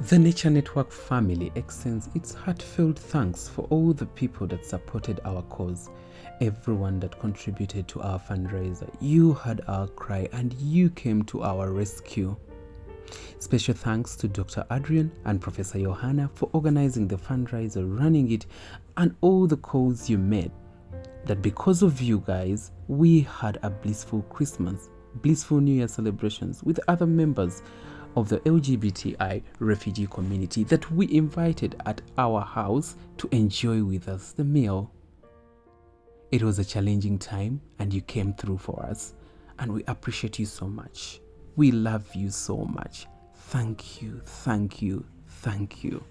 The Nature Network family extends its heartfelt thanks for all the people that supported our cause, everyone that contributed to our fundraiser. You heard our cry and you came to our rescue. Special thanks to Dr. Adrian and Professor Johanna for organizing the fundraiser, running it, and all the calls you made. That because of you guys, we had a blissful Christmas, blissful New Year celebrations with other members of the LGBTI refugee community that we invited at our house to enjoy with us the meal. It was a challenging time and you came through for us, and we appreciate you so much. We love you so much. Thank you, thank you, thank you.